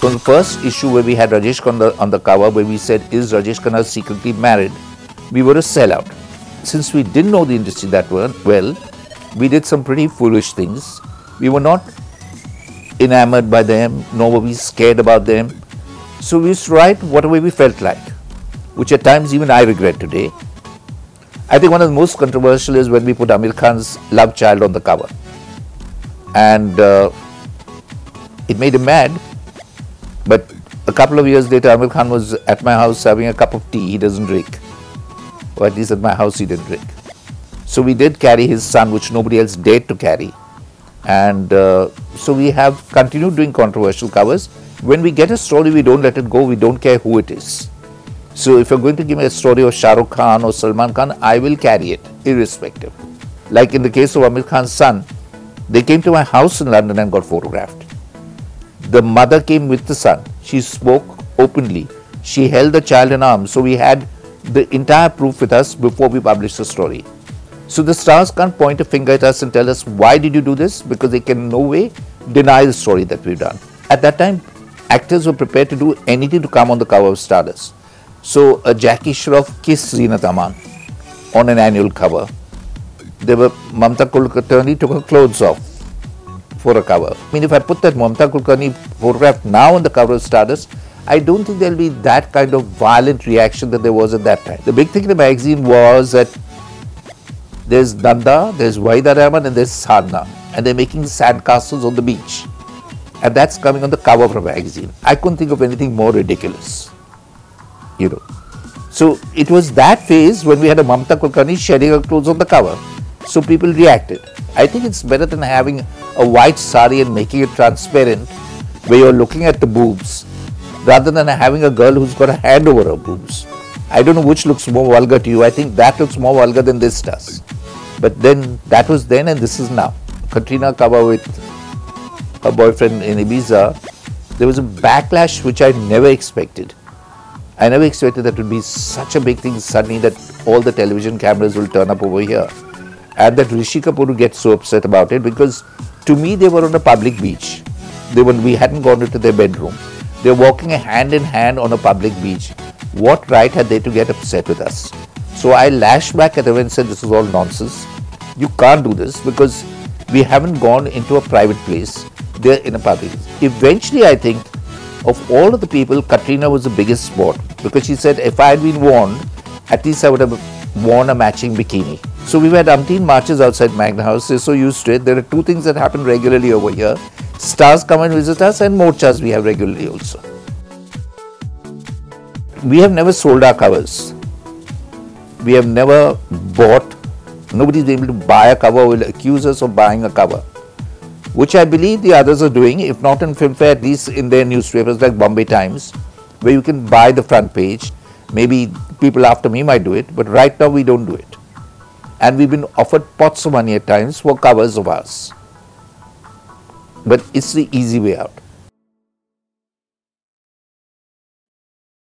On the first issue where we had Rajesh Khanna on the cover, where we said, is Rajesh Khanna secretly married? We were a sellout. Since we didn't know the industry that well, we did some pretty foolish things. We were not enamored by them, nor were we scared about them. So we used to write whatever we felt like, which at times even I regret today. I think one of the most controversial is when we put Amir Khan's love child on the cover. And it made him mad. But a couple of years later, Amir Khan was at my house having a cup of tea. He doesn't drink. Or at least at my house he didn't drink. So we did carry his son, which nobody else dared to carry. And so we have continued doing controversial covers. When we get a story, we don't let it go. We don't care who it is. So if you're going to give me a story of Shah Rukh Khan or Salman Khan, I will carry it, irrespective. Like in the case of Amir Khan's son, they came to my house in London and got photographed. The mother came with the son. She spoke openly. She held the child in arms. So we had the entire proof with us before we published the story. So the stars can't point a finger at us and tell us, why did you do this? Because they can in no way deny the story that we've done. At that time, actors were prepared to do anything to come on the cover of Stardust. So a Jackie Shroff kissed Zeenat Aman on an annual cover. There were Mamta Kulkarni took her clothes off for a cover. I mean, if I put that Mamta Kulkarni photograph now on the cover of Stardust, I don't think there'll be that kind of violent reaction that there was at that time. The big thing in the magazine was that there's Nanda, there's Wahida Rahman and there's Sadhna, and they're making sandcastles on the beach. And that's coming on the cover of a magazine. I couldn't think of anything more ridiculous, you know. So it was that phase when we had a Mamta Kulkarni shedding her clothes on the cover. So people reacted. I think it's better than having a white sari and making it transparent where you're looking at the boobs, rather than having a girl who's got a hand over her boobs. I don't know which looks more vulgar to you. I think that looks more vulgar than this does. But then, that was then and this is now. Katrina cover with her boyfriend in Ibiza, there was a backlash which I never expected. I never expected that it would be such a big thing suddenly that all the television cameras will turn up over here. And that Rishi Kapoor would get so upset about it, because to me they were on a public beach. We hadn't gone into their bedroom. They were walking hand in hand on a public beach. What right had they to get upset with us? So I lashed back at them and said, this is all nonsense. You can't do this because we haven't gone into a private place. They're in a public place. Eventually, I think, of all of the people, Katrina was the biggest sport, because she said, if I had been warned, at least I would have worn a matching bikini. So we've had umpteen marches outside Magna House. They're so used to it. There are two things that happen regularly over here. Stars come and visit us, and morchas we have regularly also. We have never sold our covers. We have never bought. Nobody's been able to buy a cover or will accuse us of buying a cover, which I believe the others are doing, if not in Filmfare, at least in their newspapers like Bombay Times, where you can buy the front page. Maybe people after me might do it, but right now we don't do it. And we've been offered pots of money at times for covers of ours. But it's the easy way out.